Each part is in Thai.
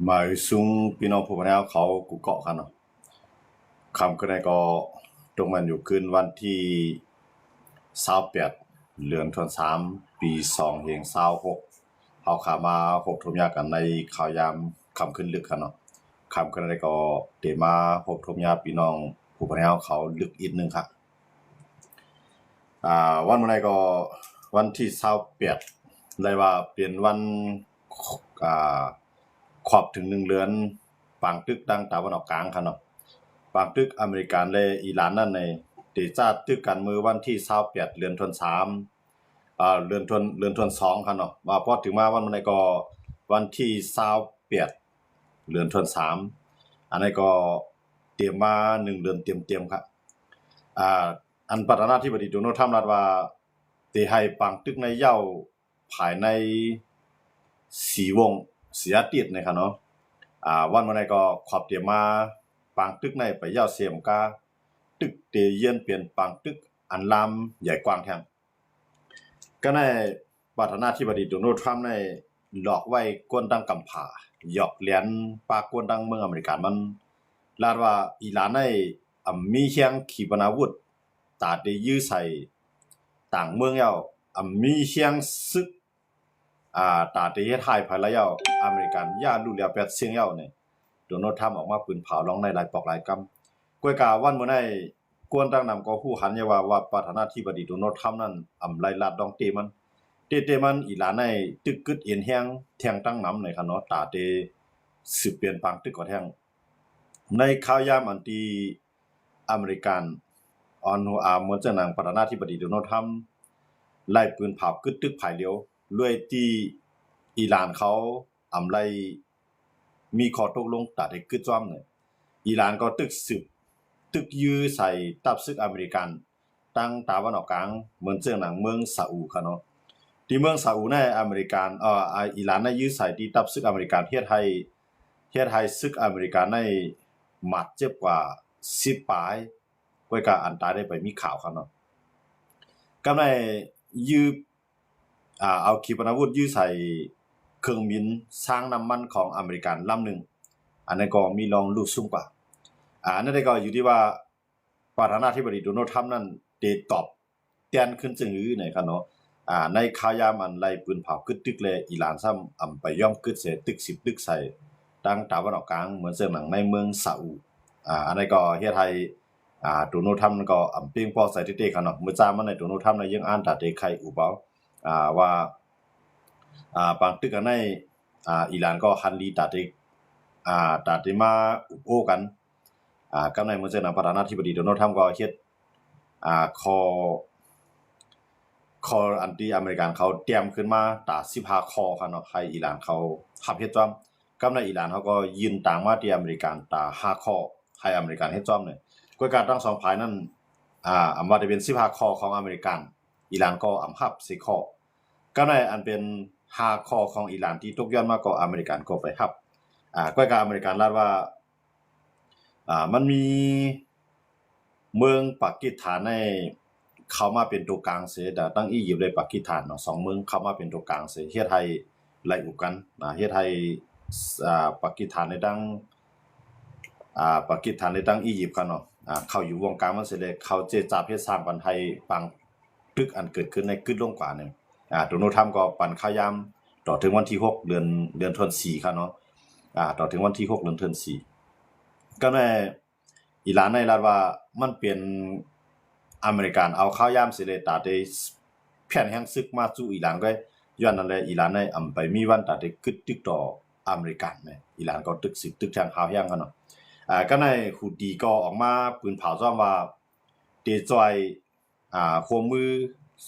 หมายซุงพี่น้องผู้พนักเขากูเกาะกันเนาะคำก็ได้ก็ตรงมันอยู่คืนวันที่28เดือนธันวาคมปี2526เขาขามาพบทุมยากันในข่าวยามคำขึ้นลึกกันเนาะคำก็ได้ก็เดมาพบทุมยาพี่น้องผู้พนักเขาลึกอีกนึงครับวันเมื่อไรก็วันที่28ได้ว่าเป็นวันอ่าขอบถึง1 เดือนปางตึกดังตะวันออกกลางครับเนาะปางตึกอเมริกันและอิหร่านนั่นในติจาตึกกันมือวันที่28เดือนธันวาคมเดือนธันวาคม2ครับเนาะว่าพอถึงมาวันมื้อใดก็วันที่28เดือนธันวาคมอันนี้ก็เตรียมมา1 เดือนเตรียมครับอันประธานาธิบดีโดนัลด์ทรัมป์รัฐว่าสิให้ปางตึกในเย้าภายใน4 วง4อาทิตย์นะครับเนาะวันมื้อใดก็ขอบเตรียมมาปางตึกในไปเย้าเสียมกาตึกเตเยียนเปลี่ยนปางตึกอันลามใหญ่กว้างแท้ก็ในประธานาธิบดีโดนัลด์ทรัมป์ได้หลอกไว้กวนดังกำผาหยอกเหรียญปากกวนดังเมืองอเมริกันมันลาดว่าอิหร่านได้มีเฮียงขีปนาวุธตาได้ยื้อใส่ต่างเมืองเย้ามีเฮียงซึกตาได้เฮ็ดให้ภายละเย้าอเมริกันย่ารู้แล้ว8เสียงเย้านี่โดนัลด์ทรัมป์ออกมาปืนเผาลองในหลายปอกหลายกำกวยกาวันมื้อใดกวนดังนำก็ฮู้หันอย่าว่าประธานาธิบดีโดนัลด์ทรัมป์นั้นไล่ลาดดองเตมันเตมันอีหลานในตึกกึดเอียนแฮงแทงตั้งนำในคันเนาะตาเตสืบเปลี่ยนปางตึกก็แทงในข่าวยามอันที่อเมริกันเหมือนจะนางประธานาธิบดีโดนัลด์ทรัมป์ไล่ปืนเผากึดตึกภายเลียวด้วยที่อิหร่านเขาไล่มีข้อตกลงตาได้กึดจ้อมเนี่ยอิหร่านก็ตึกยื้อใส่ตับซึกอเมริกันตั้งตะวันออกกลางเหมือนเจ้าหนังเมืองซาอุค่ะเนาะที่เมืองซาอุในอเมริกันอิหร่านได้ยื้อใส่ที่ตับซึกอเมริกันเฮ็ดให้ซึกอเมริกันในหมัดเจ็บกว่า10 ปลายกว่าอันตายได้ไปมีข่าวครับเนาะกำในยื้อเอาขีปนาวุธยื้อใส่เครื่องบินสร้างน้ำมันของอเมริกันลำหนึ่งอันนั้นก็มีรองลูกสูงกว่านั่นก็อยู่ที่ว่าประธานาธิบดีโดนัลด์ทรัมป์นั้นได้ตอบแทนขึ้นจึงหือไหนครับเนาะในข่าวยามอันไล่ปืนเผากึดตึกและอิหร่านซ้ำไปย่อมกึดเสตึก10ตึกใส่ตั้งตะวันออกกลางเหมือนเสื่อหนังในเมืองซาอุอันนั้นก็เฮ็ดให้โดนัลด์ทรัมป์ก็เพียงพอใส่เตๆครับเนาะเมื่อจ้ามันในโดนัลด์ทรัมป์ในยังอ่านตาเตไข่อุเปาว่าบางตึกอันในอิหร่านก็ฮันลีตาเตมาอุโอกันกำในเมื่อเจอหนังประธานาธิบดีโดนัลด์ทรัมป์ก็เฮ็ดคออันที่อเมริกันเขาเตรียมขึ้นมาตา15ข้อครับเนาะให้อิหร่านเขารับเฮ็ดจ้อมกำในอิหร่านเขาก็ยืนต่างมาที่อเมริกันตา5ข้อให้อเมริกันเฮ็ดจ้อมเนี่ยกวยการทั้ง2ฝ่ายนั้นว่าจะเป็น15ข้อของอเมริกันอิหร่านก็รับ4ข้อกำในอันเป็น5ข้อของอิหร่านที่ตกย้อนมาก็อเมริกันก็ไปรับกวยการอเมริกันลาดว่ามันมีเมืองปากีสถานในเข้ามาเป็นตัวกลางเสียแต่ตั้งอียิปต์และปากีสถานเนาะ2เมืองเข้ามาเป็นตัวกลางเสียเฮ็ดให้ไล่อุกกันเฮ็ดให้ปากีสถานในตั้งปากีสถานในตั้งอียิปต์กันเนาะเข้าอยู่วงกลางมันเสิเลยเขาเจรจาเฮ็ดสร้างปันให้ปังตึกอันเกิดขึ้นในกึดลงกว่านึงโดนัลด์ทรัมป์ก็ปันข่าวยามต่อถึงวันที่6เดือนธันวาคมครับเนาะต่อถึงวันที่6เดือนธันวาคมก็ในอิหร่านในรัฐว่ามันเป็นอเมริกันเอาข้าวยามสิเลยตาได้แผ่นแห่งศึกมาสู่อิหร่านก็ย้อนนั่นแหละอิหร่านในไปมีวันตาได้กึดตึกต่ออเมริกันเนี่ยอิหร่านก็ตึก10ตึกทางข้าวแห้งกันเนาะก็ในฮูดีก็ออกมาปืนเผาซ่อมว่าเตจอยควมมือ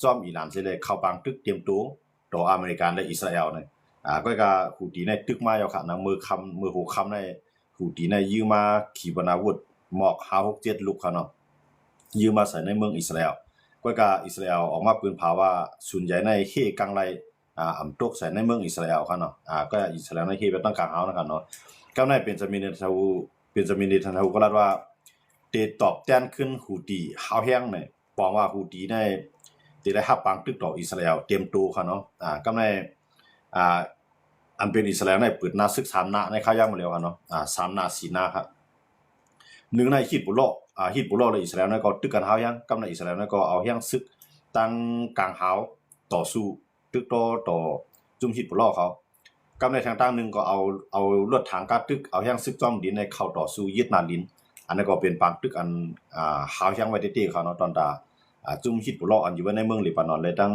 ซ่อมอิหร่านสิเลยเข้าปางตึกเตรียมตัวต่ออเมริกันและอิสราเอลเนี่ยก็ฮูดีในตึกมาอยู่ค่ะนะมือหูค่ำในฮูดีในยืมมาขีปนาวุธหมอก567ลูกค่ะเนาะยืมมาใส่ในเมืองอิสราเอลก็อิสราเอลออกมาปืนเผาว่าส่วนใหญ่ในเฮกังไลตกใส่ในเมืองอิสราเอลค่ะเนาะก็อิสราเอลในเฮไปตั้งกลางเฮานะครับเนาะก็ในเป็นจามินเนทันฮูก็ลาดว่าเตตอบแทนขึ้นฮูดีเฮาแห้งเนี่ยปองว่าฮูดีในได้รับปางตึกต่ออิสราเอลเตรียมตัวค่ะเนาะก็ใน อันเป็นอิสราเอลในเปิดหน้าศึก3หน้าในข้าย่างมาแล้วกันเนาะ3หน้า4หน้าครับหนึ่งในฮิตบุโลฮิตบุโลและอิสราเอลก็ตึกกันเฮายังกำในอิสราเอลก็เอายังศึกตั้งกลางเฮาต่อสู้ตึกต่อจุ่มฮิตบุโลเขากำในทางตั้งนึงก็เอารถถังกาตึกเอายังศึกจอมดินในเข้าต่อสู้ยึดนาลินอันนั้นก็เป็นปางตึกอันเฮายังไว้เต้ๆเขาเนาะตอนตาจุ่มฮิตบุโลอันอยู่ในเมืองเลบานอนเลยตั้ง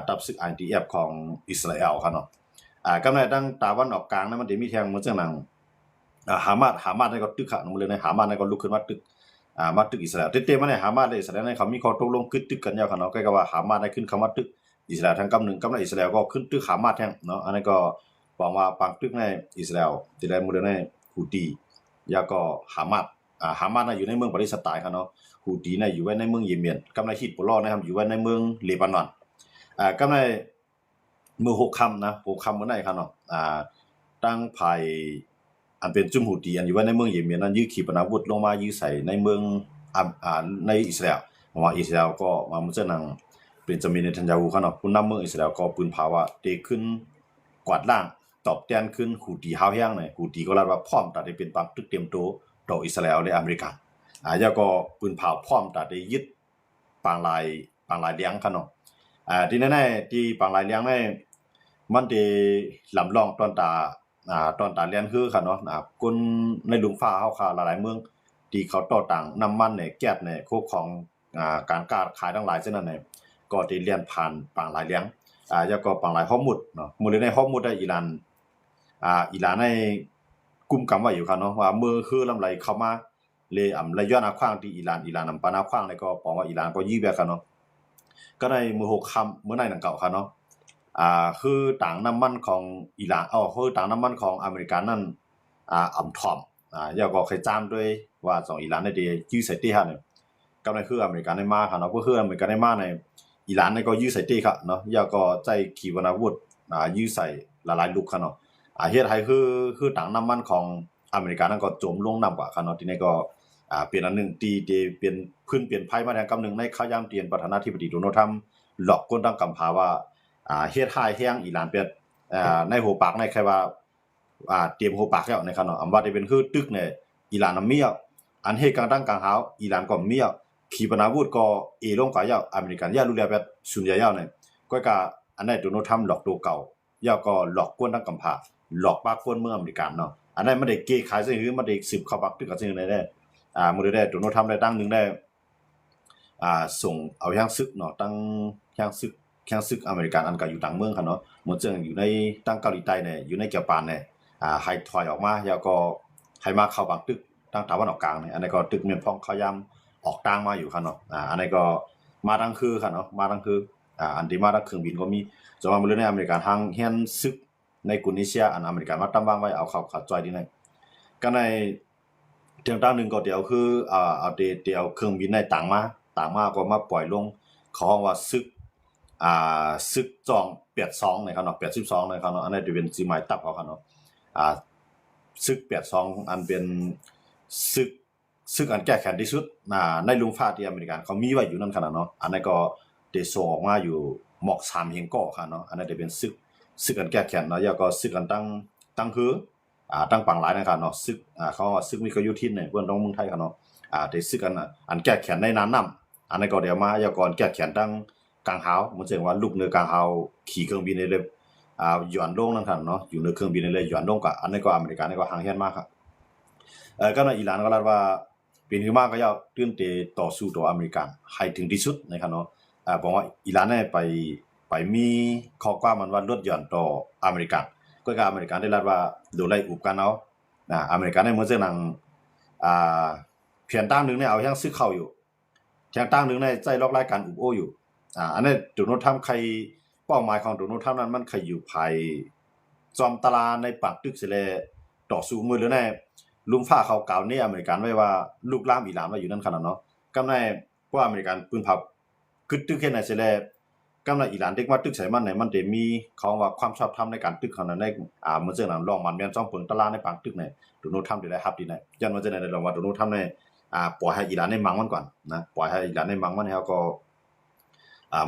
ตับศึก IDF ของอิสราเอลครับเนาะกำในตั้งตะวันออกกลางนั้นมันจะมีแทงเหมือนจังนั้นฮามาสในก็ตึกขะนั่นเลยในฮามาสในก็ลุกขึ้นมาตึกมาตึกอิสราเอลเต้ๆมาในฮามาสเลยอิสราเอลในเขามีข้อตกลงขึ้นตึกกันยาวครับเนาะก็ว่าฮามาสได้ขึ้นคำว่าตึกอิสราเอลทางกำหนึ่งกำในอิสราเอลก็ขึ้นตึกฮามาสแทงเนาะอันนั้นก็บอกว่าปังตึกในอิสราเอลที่ได้มูลในฮูตียาก็ฮามาสฮามาสน่ะอยู่ในเมืองปาเลสไตน์ครับเนาะฮูตีน่ะอยู่ไว้ในเมืองเยเมนกำในฮิซบุลลอฮ์นะครับอยู่ไว้ในเมืองเลบานอนกำในมือ6ค่ำนะ6ค่ำมื้อไหนครับเนาะตั้งภายอันเป็นจุมฮูตีอันอยู่ไว้ในเมืองเยเมนนั้นยื้อขีปนาวุธลงมายื้อใส่ในเมืองในอิสราเอลเพราะว่าอิสราเอลก็มามุจะนังเป็นจามินเนทันยาฮูครับเนาะผู้นำเมืองอิสราเอลก็ปืนเผาว่าเตขึ้นกวาดล้างตอบแทนขึ้นฮูตีฮาวแฮงเนี่ยฮูตีก็ลาว่าพร้อมตัดได้เป็นปักตึกเตรียมโตต่ออิสราเอลและอเมริกาแล้วก็ปืนเผาพร้อมตัดได้ยึดปางลายเลี้ยงครับเนาะที่แน่ๆที่ปางลายเลี้ยงเนี่ยมันได้ลำลองตอนตาเรียนคือค่ะเนาะคนในหลุมฟ้าเฮาค่ะหลายๆเมืองที่เขาต่อต่างน้ำมันเนี่ยแก๊สเนี่ยพวกของการค้าขายทั้งหลายเช่นนั้นเนี่ยก็ได้เรียนผ่านปางลายเลี้ยงแล้วก็ปางลายฮอร์มุดเนาะมื้อในฮอร์มุดได้อิหร่านในกุมกำไว้อยู่ค่ะเนาะว่ามือคือลำไหลเข้ามาเลยระยะอาขว้างที่อิหร่านนำปานาขว้างแล้วก็บอกว่าอิหร่านก็ยี่แบบค่ะเนาะก็ในมื้อ6ค่ำมื้อในดังเก่าค่ะเนาะคือต่างน้ำมันของอิหร่านคือต่างน้ำมันของอเมริกานั่นอ่ำถ่อมแล้วก็เคยจ้ามด้วยว่าสองอิหร่านได้ยื้อใส่ตี้ฮะเนี่ยกำลังคืออเมริกาได้มาค่ะเนาะก็คืออเมริกาได้มาในอิหร่านนี่ก็ยื้อใส่ตี้ค่ะเนาะแล้วก็ใจขีปนาวุธยื้อใส่หลายๆลูกค่ะเนาะเฮ็ดให้คือต่างน้ำมันของอเมริกานั่นก็จมลงน้ำกว่าค่ะเนาะทีนี้ก็เป็นอันนึงที่เป็นพื้นเปลี่ยนภัยมาแทนกำนึงในข่าวยามเตียนประธานาธิบดีโดนัลด์ทรัมป์หลอกคนตั้งกำพาว่าเฮ็ดให้แฮงอิหร่านเป็ดในหัวปากในใครว่าเตรียมหัวปากแล้วนะครับเนาะอำว่าได้เป็นคือตึกเนี่ยอิหร่านน่ะมีอ่ะอันเฮ็ดกลางตั้งกลางหาวอิหร่านก็มีอ่ะขีปนาวุธก็ลงกะยาวอเมริกันยารู้แล้วแบบสุนยายาวเนี่ยก็กะอันนั้นโดนัลด์ทรัมป์หลอกตัวเก่ายาวก็หลอกกวนตั้งกำพาหลอกปากคนเมืองอเมริกันเนาะอันนั้นมันได้เกขายซื่อคือมันได้สืบเข้าปักตึกก็ซื่อได้มื้อได้โดนัลด์ทรัมป์ได้ตั้งนึงได้ส่งเอาแฮงซึกเนาะตั้งแฮงซึกอเมริกันอันก็อยู่ต่างเมืองค่ะเนาะเหมือนจังอยู่ในตั้งเกาหลีใต้เนี่ยอยู่ในเกียวปานเนี่ยให้ถอยออกมาแล้วก็ให้มาเข้าบางตึกตั้งตะวันออกกลางเนี่ยอันนี้ก็ตึกเมียนพ้องเขายามออกต่างมาอยู่ค่ะเนาะอันนี้ก็มาทั้งคือค่ะเนาะมาทั้งคืออันที่มาทั้งเครื่องบินก็มีจะมามื้อในอเมริกันทางแฮนซึกในกุนิเซียอันอเมริกันมาตั้งวางไว้เอาเข้าจอยดีในก็ในเรื่องต่างนึงก็เดี๋ยวคือเอาเดี๋ยวเครื่องบินในต่างมาก็มาปล่อยลงเขาว่าซึกจอง82นะครับเนาะ82นะครับเนาะอันนี้จะเป็นสิหมายตับเขาครับเนาะซึก82อันเป็นซึกอันแก้แค้นที่สุดในลุมฟ้าที่อเมริกันเขามีไว้อยู่นั่นขนาดเนาะอันนั้นก็ได้ส่งออกมาอยู่หมอก3เฮงก็ครับเนาะอันนั้นจะเป็นซึกอันแก้แค้นเนาะแล้วก็ซึกอันตั้งคือตั้งปังหลายนะครับเนาะซึกเขาว่าซึกมีก็อยู่ที่เนี่ยเพิ่นต้องเมืองไทยครับเนาะได้ซึกอันแก้แค้นในน้ำอันนั้นก็เดี๋ยวมาแล้วก็แก้แค้นตั้งกลางหาวมันแสดงว่าลูกเรือกลางหาวขี่เครื่องบินได้เลยหย่อนลงนั่นครับเนาะอยู่ในเครื่องบินได้เลยหย่อนลงก็อันนี้ก็อเมริกันนี่ก็ห่างเฮียนมากครับก็ในอิหร่านก็ลาว่าเป็นขึ้นมาก็อยากตื่นเตต่อสู้ต่ออเมริกันให้ถึงที่สุดนะครับเนาะบอกว่าอิหร่านเนี่ยไปมีข้อความมันว่าลดหย่อนต่ออเมริกันก็อเมริกันได้ลาว่าโดนไล่อุบกันเอาอเมริกันในเมืองเซี่ยงนังเพียงตั้งนึงเนี่ยเอายังซื้อเข้าอยู่เพียงตั้งนึงในใจลอกรายการอุบโออยู่อันนี้โดนัลด์ทรัมป์ใครเป้าหมายของโดนัลด์ทรัมป์นั้นมันใครอยู่ภายจอมตลาในปากตึกเสแลต่อสู้มือหรือแน่ลุมฟ้าเขากล่าวเนี่ยอเมริกันไว้ว่าลูกล่ามอิหร่านไว้อยู่นั่นขนาดเนาะกำในเพราะอเมริกันปืนเผาคึดตึกแค่ไหนเสแลกำในอิหร่านเด็กมาตึกใส่มันเนี่ยมันได้มีของว่าความชอบธรรมในการตึกเขานั้นได้เหมือนเรื่องนั้นลองมันแม่นซ่อมเปิงตลาในปากตึกเนี่ยโดนัลด์ทรัมป์ได้รับดีนะยันว่าจะได้ลองว่าโดนัลด์ทรัมป์เนี่ยปล่อยให้อิหร่านได้มังมันก่อนนะปล่อยให้อิหร่านได้มังมันแล้วก็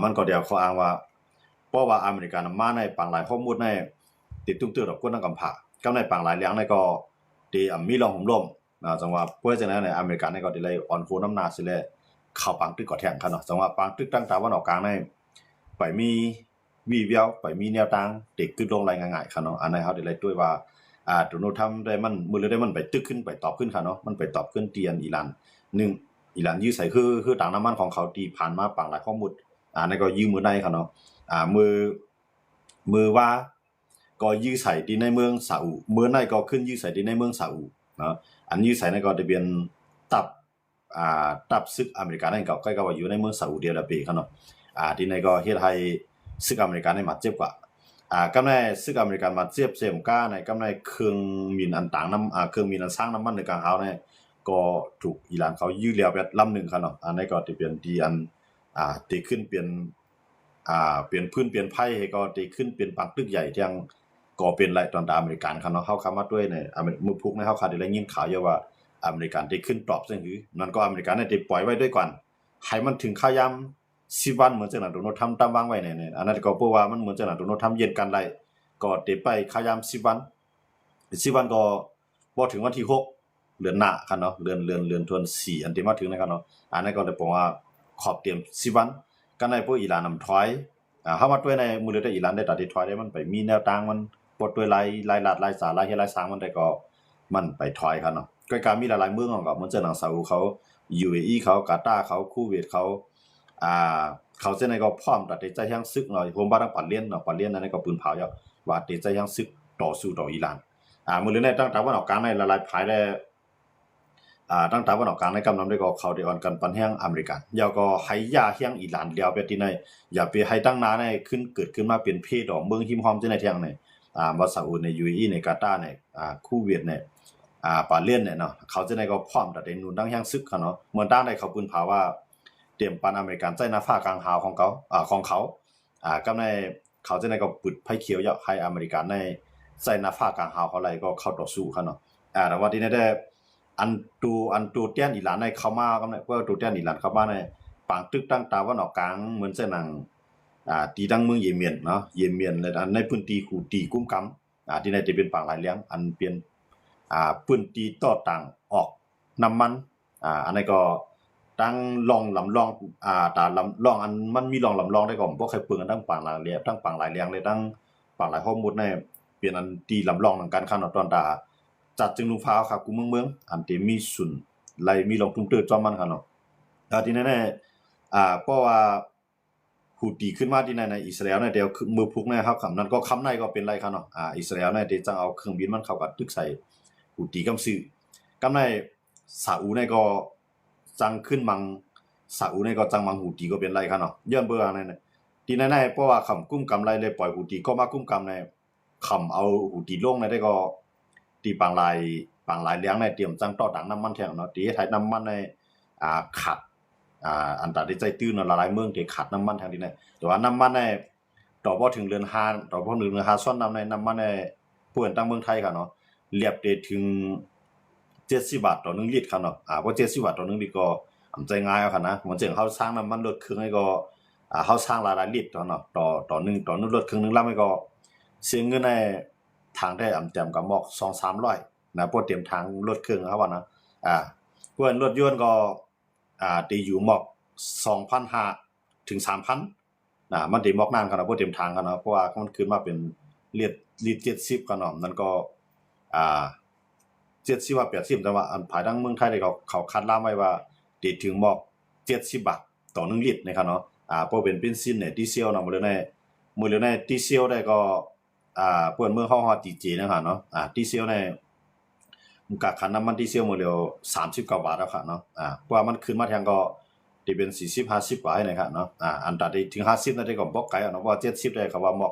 มันก็เดี๋ยวเขาอ้างว่าเพราะว่าอเมริกันมาในปางหลายข้อมูลใน ติดตุ้งตื้อดอกก้นนังกำผากำในปางหลายเลี้ยงในก็ตีมีลองห่มลมจังว่าเพื่อจะนั้นในอเมริกันในก็ได้เลยอ่อนโคน้ำนาสิเลยเข้าปางตึกก่อแทงคันเนาะจังว่าปางตึกตั้งตาวันออกกลางในไปมีวีเวียวไปมีแนวทางเด็กขึ้นลงรายง่ายๆคันเนาะอันนั้นเฮาได้เลยด้วยว่าโดนัลด์ทรัมป์ได้มันมื้อได้มันไปตึกขึ้นไปตอบขึ้นคันเนาะมันไปตอบขึ้นเตียนอิหร่าน1อิหร่านยื้อใส่คือต่างน้ำมันของเขาที่ผ่านมาปางหลายข้อมูลนั่นก็ยื้อมือในคันเนาะมือว่าก็ยื้อใส่ที่ในเมืองซาอุมือในก็ขึ้นยื้อใส่ที่ในเมืองซาอุเนาะอันยื้อใส่ในก็ทะเบียนตับตับศึกอเมริกันนั่นก็ใกล้กับว่าอยู่ในเมืองซาอุดิอาระเบียคันเนาะที่ในก็เฮ็ดให้ศึกอเมริกันได้มาเจ็บกว่ากำในศึกอเมริกันมาเจ็บเสียมก้าในกำในเครื่องมีอันต่างน้ำเครื่องมีอันสร้างน้ำมันในกลางเฮาเนี่ยก็ถูกอิหร่านเขายื้อเลียวแบบลำนึงคันเนาะอันนี้ก็ที่เป็นที่อันที่ขึ้นเปลี่ยนเปลี่ยนพื้นเปลี่ยนไพ่ให้ก็ที่ขึ้นเป็นปางตึกใหญ่ที่ยังก็เป็นไรตอนอเมริกันคันเนาะเฮาเข้ามาด้วยในมือพุกในเฮาคาได้ยินข่าวเยอะว่าอเมริกันที่ขึ้นตอบซึ่งคือนั่นก็อเมริกันได้ปล่อยไว้ด้วยก่อนให้มันถึงขยาม10 วันเหมือนจังนั้นโดนัลด์ทรัมป์ตามวางไว้เนี่ยอันนั้นก็เพราะว่ามันเหมือนจังนั้นโดนัลด์ทรัมป์เย็นกันไล่ก็ได้ไปขยาม10 วัน10 วันก็บ่ถึงวันที่6เดือนหน้าคันเนาะเดือนธันวาคม4อันที่มาถึงนะครับเนาะอันนั้นก็ได้บอกว่าขอบเตรียม10 วันกันในพวกอิหร่านนำถอยเฮามาด้วยในมื้อได้อิหร่านได้ตัดที่ถอยได้มันไปมีแนวทางมันปลดด้วยหลายรัฐหลายสาหลายเฮ็ดหลายสร้างมันได้ก็มันไปถอยครับเนาะก็การมีหลายๆเมืองก็เหมือนจังนั้นซาอุเขา UAE เขากาตาร์เขาคูเวตเขาเขาจะในก็พร้อมตัดใจยังซึกหน่อยผมว่าทั้งปัดเลียนเนาะปัดเลียนนั้นก็ปืนเผาเยอะว่าตัดใจยังซึกต่อสู้ต่ออิหร่านมื้อในตั้งแต่วันออกกลางในหลายๆภายได้ตั้งแต่วันออกกลางในกำนำได้ก็เขาได้อ่อนกันปันแห่งอเมริกันยาวก็ให้ยาแห่งอิหร่านแล้วไปที่ในอย่าไปให้ตั้งนาในขึ้นเกิดขึ้นมาเป็นเพศดอกเมืองหิมหอมจังได๋แท้งในว่าซาอุใน UAE ในกาตาร์ในคูเวตในปาเลียนเนี่ยเนาะเขาจะได้ก็พร้อมตัดได้นูนดังแห่งซึกเขาเนาะเหมือนตั้งได้เขาปืนเผาว่าเตรียมปันอเมริกันใจหน้าฟ้ากลางหาวของเขากำในเขาจะในก็ปึดไผเขียวเยาะให้อเมริกันในใจหน้าฟ้ากลางหาวเขาไหลก็เข้าต่อสู้เขาเนาะแต่ว่าที่นี่ได้อันตูเตียนอิหร่านในเข้ามากำในเพื่อตูเตียนอิหร่านเข้ามาในปางตึกตั้งตาวันออกกลางเหมือนเส้นหนังตีดังเมืองเยเมนเนาะเยเมนและในพื้นที่คูตีกุ้มกำที่ในจะเป็นปางหลายเลี้ยงอันเป็นพื้นที่ต่อต่างออกน้ำมันอันนี้ก็ตั้งลองลำลองตาลำลองอันมันมีลองลำลองได้ก็บ่เคยเปิงกันทั้งปางหลายเลี้ยงทั้งปางหลายเลี้ยงเลยทั้งปางหลายข้อมูลในเปลี่ยนอันตีลำลองนำกันคันตอนตาจัดจึงลุงฟ้าครับกูเมืองอันที่มีสุนไหลมีลองตุ้มเติดจอมมันคันเนาะที่แน่ๆเพราะว่าฮูตีขึ้นมาที่ในอิสราเอลเนี่ยเดี๋ยวมือพุกนะครับคำนั้นก็คำในก็เป็นไรคันเนาะอิสราเอลเนี่ยที่จังเอาเครื่องบินมันเข้ากับตึกใส่ฮูตีกำซื้อกำในซาอุเนี่ยก็จังขึ้นมังซาอุเนี่ยก็จังมังฮูตีก็เป็นไรคันเนาะย้อนเบิ่งนั่นที่แน่ๆเพราะว่าคำกุ้มกำไรเลยปล่อยฮูตีก็มากุ้มกำในคำเอาฮูตีลงในได้ก็ที่ปางลายเลี้ยงในเตรียมจังต่อดังน้ำมันแท้เนาะที่ไทยน้ำมันในขัดอันตราที่ใจตื้นหลายๆเมืองที่ขัดน้ำมันทางที่ไหนแต่ว่าน้ำมันในต่อบ่ถึงเดือน5ต่อบ่ถึงเดือน5ซ้อนน้ำในน้ำมันในผู้เห็นตั้งเมืองไทยค่ะเนาะเรียบได้ถึง70 บาทต่อ1ลิตรค่ะเนาะบ่70 บาทต่อ1ลิตรก็อำใจง่ายเอาค่ะนะเหมือนจังเฮาสร้างน้ำมันรถเครื่องให้ก็เฮาสร้างหลายๆลิตรเนาะต่อ1รถเครื่องนึงลำให้ก็เสียเงินในทางได้แต้มก็มอก 2-300 นะพวกเตรียมทางรถเครื่องครับว่านะพวกรถยนต์ก็ตีอยู่หมอก 2,500 ถึง 3,000 มันตีหมอกนานครับนะพวกเตรียมทางกันเนาะเพราะว่ามันขึ้นมาเป็นลิตร70กันเนาะนั่นก็70ว่า80แต่ว่าอันภายทางเมืองไทยนี่เขาคาดล่ามไว้ว่าติดถึงหมอก70 บาทต่อ1ลิตรนะครับเนาะเพราะเป็นเบนซินเนี่ยดีเซลเนาะมื้อเลยในดีเซลได้ก็เปิ้นเมืองเฮาฮอดดีเจนะครับเนาะดีเซลในมันก็คันน้ำมันดีเซลมื้อเดียว39 บาทแล้วครับเนาะเพราะว่ามันขึ้นมาแทงก็ที่เป็น40-50 บาทนะครับเนาะอันตัดได้ถึง50นั่นได้ก็บ่ไกลเนาะเพราะว่า70ได้ก็ว่าหม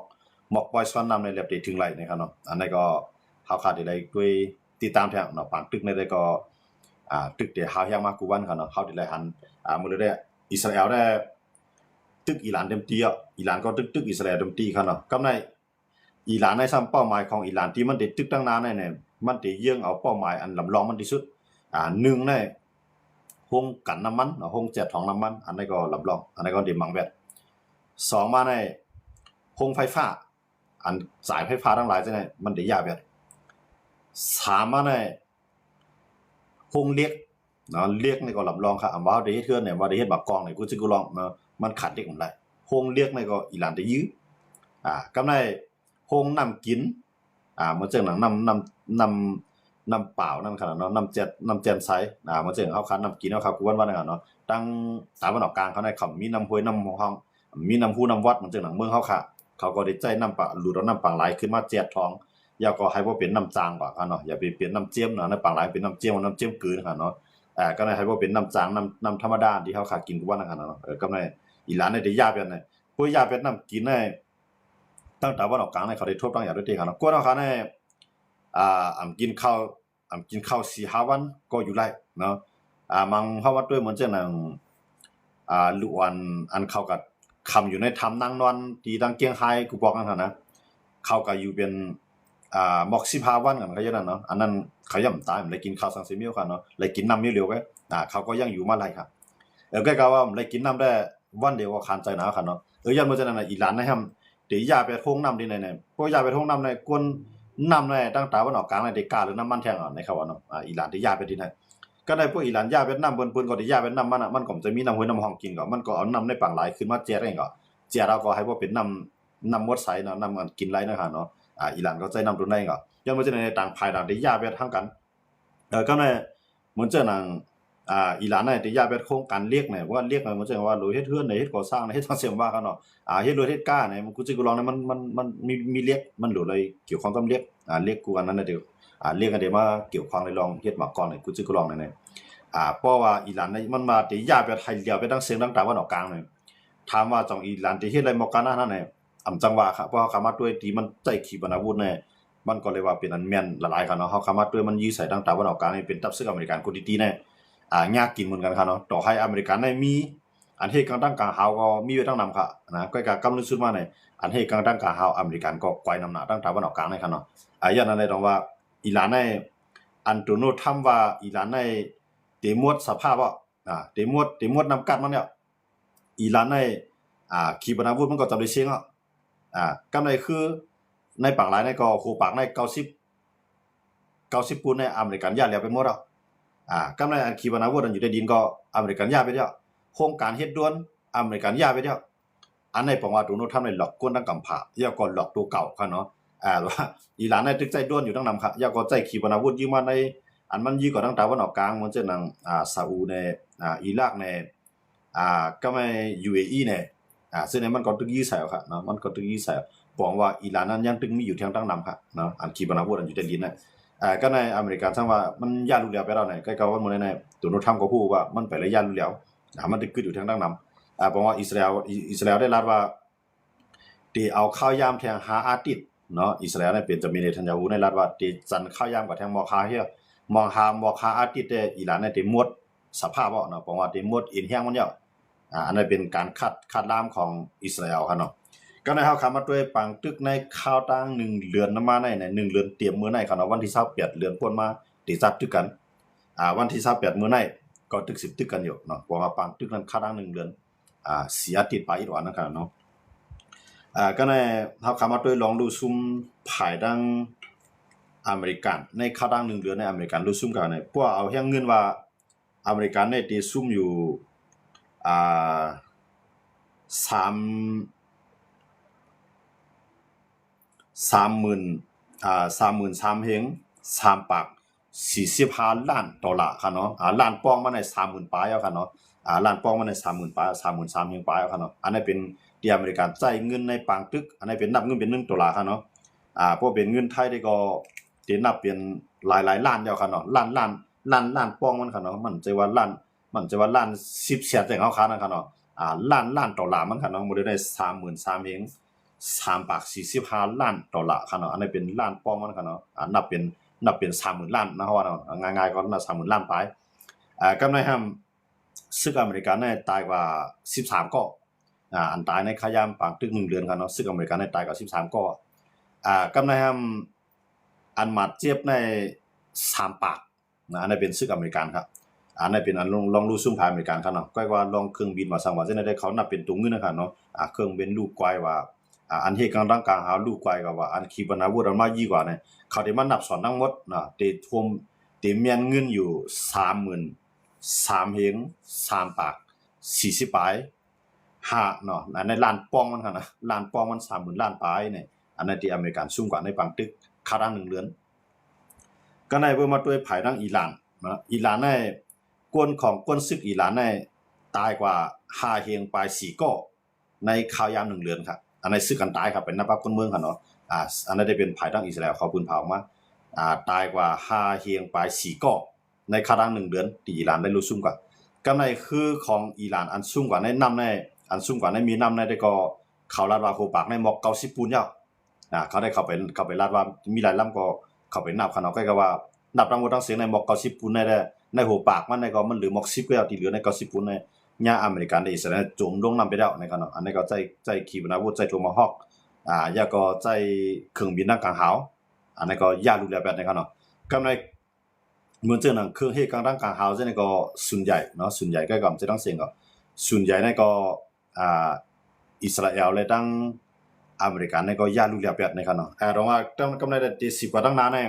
อกปล่อยซ้อนน้ำในเรียบได้ถึงไหลนะครับเนาะอันนั้นก็เฮาคาดได้ด้วยติดตามแท้เนาะปางตึกในได้ก็ตึกที่เฮาแฮงมากูวันครับเนาะเฮาได้หันมื้อได้อิสราเอลได้ตึกอิหร่านเต็มที่อิหร่านก็ตึกอิสราเอลเต็มที่ครับเนาะกำในอิหร่านในซ้ำเป้าหมายของอิหร่านที่มันได้ตึกตั้งนานเนี่ยมันได้เยื่องเอาเป้าหมายอันลำลองมันที่สุด1ในโรงกลั่นน้ำมันโรงแจ็ตของน้ำมันอันนี้ก็ลำลองอันนี้ก็ได้มังแวด2มาในโรงไฟฟ้า อันสายไฟฟ้าทั้งหลายจังได๋มันได้ยาแบบสามารถได้โฮงเรียกเนาะเรียกนี่ก็รับรองค่ะว่าได้เฮ็ดเทื่อเนี่ยว่าได้เฮ็ดบักกองนี่กูสิกูลองเนาะมันขาดเด็กมันได้โฮงเรียกนี่ก็อีหลานได้ยื้อกำไรโฮงน้ำกินมันจังหนังน้ำเปล่านั่นขนาดเนาะน้ำแจ่มใสมันจังเฮาคันน้ำกินเนาะครับกูว่านั่นน่ะเนาะตั้งตะวันออกกลางเขาได้เขามีน้ำห้วยน้ำห้องมีน้ำฮูน้ำวัดมันจังหนังเมืองเฮาค่ะเขาก็ได้ใจน้ำปะหลุดเอาน้ำปางไหลขึ้นมาแจกท้องอย่าก็ให้บ่เป็นน้ำจางกว่าเนาะอย่าไปเปลี่ยนน้ำเจียมเนาะน้ำปางไหลเป็นน้ำเจียมน้ำเจียมกืนค่ะเนาะก็ได้ให้บ่เป็นน้ำจางน้ำธรรมดาที่เฮากินกูว่านั่นค่ะเนาะก็ได้อีหลานได้ยาแบบนั้นผู้ยาแบบน้ำกินได้ตั้งแต่วันออกกลางเขาได้ทบตั้งอย่างด้วยที่ครับกวนเอาเขาเนี่ยกินข้าว 4-5 วันก็อยู่ได้เนาะมังเฮาว่าด้วยเหมือนจังนั้นลุอันเขาก็คำอยู่ในถ้ำนั่งนอนที่ดังเกียงไฮกูบอกกันนะเขาก็อยู่เป็นหมอก15วันกันก็อย่างนั้นเนาะอันนั้นเขาย่ำตายมันเลยกินข้าวสังสิมิ้วกันเนาะเลยกินน้ำมิ้วเร็วไว้เขาก็ยังอยู่มาหลายครับก็กล่าวว่าเลยกินน้ำได้วันเดียวก็คานใจหนาวครับเนาะยันบ่จังนั้นอีหลานนะครับเดี๋ยวยาไปท่งน้ำดีไหนๆพวกยาไปท่งน้ำในกวนน้ำในตั้งแต่วันออกกลางในเด็กกาหรือน้ำมันแทงนะครับว่าเนาะอีหลานที่ยาไปที่ไหนก็ได้พวกอีหลานยาเวียดนามเปิ้นก็ได้ยาเวียดนามมันก็จะมีน้ำห้วยน้ำห้องกินก็มันก็เอาน้ำในปางไหลขึ้นมาแจกเองก็แจกเราก็ให้บ่เป็นน้ำมดใสเนาะน้ำมันกินไหลนะครับเนาะอีหลานก็ใจน้ำตัวไหนก็ยันบ่จังในต่างภายต่างที่ยาเวียดทั้งกันก็ในเหมือนเจ้านางอีหลานน่ะที่ยาเวียดโครงการเรียกเนี่ยว่าเรียกมันจังว่าโหลเฮ็ดเฮือนเฮ็ดก่อสร้างเฮ็ดจังซี่ว่ากันเนาะเฮ็ดรถเฮ็ดก้าเนี่ยกูสิกูลองเนี่ยมันมีเรียกมันโหลเลยเกี่ยวข้องกับเรียกเรียกกูอันนั้นน่ะเดี๋ยวเรียกกันเดี๋ยวมาเกี่ยวข้องเลยลองเฮ็ดมาก่อนเนี่ยกูสิกูลองเนี่ยเพราะว่าอีหลานเนี่ยมันมาที่ยาเวียดให้เดียวไปทั้งเสียงทั้งตะวันออกกลางเนี่ยถามว่าจังอีหลานที่เฮ็ดอะไรมากันนั่นเนี่ยจังว่าครับเพราะเขามาด้วยที่มันใจขีปนาวุธเนี่ยมันก็เลยว่าเป็นอันแม่นหลายๆครับเนาะเฮาเข้ามาด้วยมันยื้อใส่ทั้งตะวันออกกลางนี่เป็นทัพศึกอเมริกันคนดีๆเนี่ยยากกินเหมือนกันครับเนาะต่อให้อเมริกันได้มีอันเฮ็ดกลางตั้งกลางหาวก็มีไว้ทั้งนำครับนะก็กำนึกสุดมาเนี่ยอันเฮ็ดกลางตั้งกลางหาวอเมริกันก็ไกวนำหน้าตั้งตะวันออกกลางได้ครับเนาะอย่างนั้นเลยต้องว่าอิหร่านได้อันโดนัลด์ทรัมป์ว่าอิหร่านได้เตมวดสภาพว่าเตมวดนำกัดมันเนี่ยอิหร่านได้ขีปนาวุธมันก็จำได้เสียงกำไรคือในปากหลายในก็โคปากใน90ปุ่นในอเมริกันย่าแล้วไปหมดแล้วกำไรอันขีปนาวุธอันอยู่ในดินก็อเมริกันย่าไปแล้วโครงการเฮ็ดด่วนอเมริกันย่าไปแล้วอันในปองว่าโดนัลด์ทรัมป์ได้หลอกกวนทั้งกำผาย่าก็หลอกตัวเก่าครับเนาะว่าอิหร่านในตึกใจด่วนอยู่ทั้งนำครับย่าก็ใจขีปนาวุธยืมมาในอันมันยื้อก็ทั้งตะวันออกกลางเหมือนจังนั้นซาอุในอิรักในก็ไม่ UAE เนี่ยซึ่งในมันก็ตึกยื้อใส่ครับเนาะมันก็ตึกยื้อใส่บอกว่าอิหร่านนั้นยังตึงมีอยู่ทางตั้งนำครับเนาะอันขีปนาวุธอันอยู่ในดินน่ะก็ในอเมริกันซังว่ามันย่ารู้แล้วไปแล้วเนี่ยก็ว่ามื้อนั้นโดนัลด์ทรัมป์ก็พูดว่ามันไประยะรู้แล้วมันตึกอยู่ทางตั้งนำบอกว่าอิสราเอลได้รัฐว่าที่เอาข้าวยามแทงหาอาทิตย์เนาะอิสราเอลเนี่ยเป็นจะมีเนทันยาฮูในรัฐว่าที่จันข้าวยามกับแทงมอคาเฮียมองหาอาทิตย์แต่อิหร่านเนี่ยที่หมดสภาพบ่เนาะบอกว่าที่หมดอินแห้งมันแล้วอันนั้นเป็นการคาดลามของอิสราเอลครับเนาะก็ในเฮาคำมาด้วยปังตึกในข่าวต่าง1เดือนนำมาใน1เดือนเตรียมมื้อในครับเนาะวันที่28เดือนพ้นมาติจัดตึกกันวันที่28มื้อในก็ตึก10ตึกกันอยู่เนาะเพราะว่าปังตึกนั้นค่าต่าง1เดือนเสียติดไปอีกว่านะครับเนาะก็ในเฮาคำมาด้วยลองดูซุมภายดังอเมริกันในข่าวต่าง1เดือนในอเมริกันดูซุมกันเนี่ยพวกเอาแฮงเงินว่าอเมริกันเนี่ยที่ซุมอยู่33,000เฮง3ปาก45ล้านดอลลาร์ครับเนาะล้านปองมาใน 30,000 ปลายเอาครับเนาะล้านปองมาใน 30,000 ปลาย 33,000 เฮงปลายเอาครับเนาะอันนี้เป็นที่อเมริกันจ่ายเงินในปางตึกอันนี้เป็นนับเงินเป็น1ดอลลาร์ครับเนาะพอเป็นเงินไทยได้ก็สินับเป็นหลายล้านแล้วครับเนาะล้านปองมันครับเนาะมันจะว่าล้าน10แสนจังเฮาครับนะครับเนาะล้านดอลลาร์มันครับเนาะบ่ได้33,000เฮง3ปาก45ล้านดอลลาร์ครับเนาะอันนี้เป็นล้านปองมันครับเนาะนับเป็น 30,000 ล้านนะว่าเนาะง่ายๆก็น่า 30,000 ล้านปลายกำไรห้ำศึกอเมริกันได้ตายกว่า13ก็อันตายในขยามปางตึก1เดือนครับเนาะศึกอเมริกันได้ตายกว่า13ก็กำไรห้ำอันมาเจ็บใน3ปากอันนี้เป็นศึกอเมริกันครับอันนี้เป็นอันลองรู้ซุ่มภายอเมริกันครับเนาะก็ว่าลองเครื่องบินมาสั่งว่าจะได้เขานับเป็นตัวเงินนะครับเนาะเครื่องบินลูกกวายว่า อันเหตุการณ์ต่างๆหาลูกไกวก็ว่าอันขีปนาวุธอันมายี่กว่าเนี่ยเขาได้มานับสอนทั้งหมดนะเตท่วมเตเมียนเงินอยู่33,000เฮง3ปาก40ปลาย5เนาะอันในล้านปองมันคั่นนะล้านปองมัน30,000ล้านปลายเนี่ยอันนั้นที่อเมริกันสูงกว่าในปังตึกคารา1เรือนก็ในเบิ่มาด้วยภายทางอิหร่านนะอิหร่านในกวนศึกอิหร่านในตายกว่า5เฮงปลาย4ก็ในข่าวยาม1เรือนครับอันในซึกกันตายครับเป็นนับคนเมืองคั่นเนาะอันนั้นได้เป็นภายทางอิสราเอลเขาปืนเผามาตายกว่า5เฮงปลาย4ก็ในคารัง1เดือนที่อิหร่านได้รู้ซุ่มกว่ากำไรคือของอิหร่านอันสูงกว่าในนำในอันสูงกว่าในมีนำในได้ก็เขาลาดว่าโคปากในหมอก90ปูนยาวเขาได้เข้าไปลาดว่ามีหลายลำก็เข้าไปนับคั่นเนาะก็ว่านับทั้งหมดทั้งเสียงในหมอก90ปูนในหัวปากมันในก็มันเหลือหมอก10แล้วที่เหลือใน90ปูนในญาอเมริกันได้อิสราเอลโจมลงนำไปแล้วในคั่นเนาะอันนี้ก็ใจขีปนาวุธใจโทมาฮอกยาก็ใจเครื่องบินทางกลางหาวอันนี้ก็ยาลูกแล้วแบบในคั่นเนาะกำไรเหมือนเจอหนังเครื่องเหตุการณ์ทางกลางหาวนี่ก็ส่วนใหญ่เนาะส่วนใหญ่ก็จะต้องเสียงก็ส่วนใหญ่ในก็อิสราเอลและทั้งอเมริกันในก็ยาลูกแล้วแบบในคั่นเนาะตรงว่าต้องกำไรได้10กว่าตั้งนานเนี่ย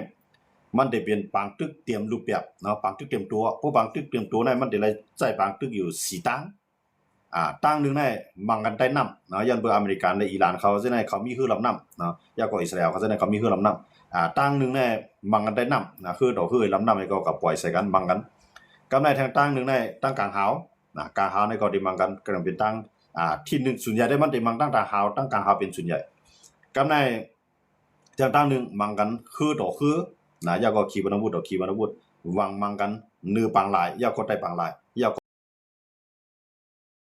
มันได้เป็นปางตึกเตรียมรูปแบบเนาะปางตึกเตรียมตัวพวกปางตึกเตรียมตัวเนี่ยมันได้ใช้ปางตึกอยู่4ตั้งตั้งนึงในมังกันใต้น้ำเนาะยันเบอร์อเมริกันและอิหร่านเขาจะในเขามีคือลำน้ำเนาะยากกว่าอิสราเอลเขาจะในเขามีคือลำน้ำตั้งนึงในมังกันใต้น้ำนะคือดอกคือลำน้ำในก็กับปล่อยใส่กันมังกันกำในทางตั้งนึงในตั้งกลางหาวกลางหาวในก็ได้มังกันก็เป็นตั้งที่นึงส่วนใหญ่ได้มันได้มังตั้งกลางหาวตั้งกลางหาวเป็นส่วนใหญ่กำในทางตั้งนึงมังกันคือดอกคือยากก็ขีปนาวุธดอกขีปนาวุธวางมังกันนือปังหลายยากก็ได้ปังหลาย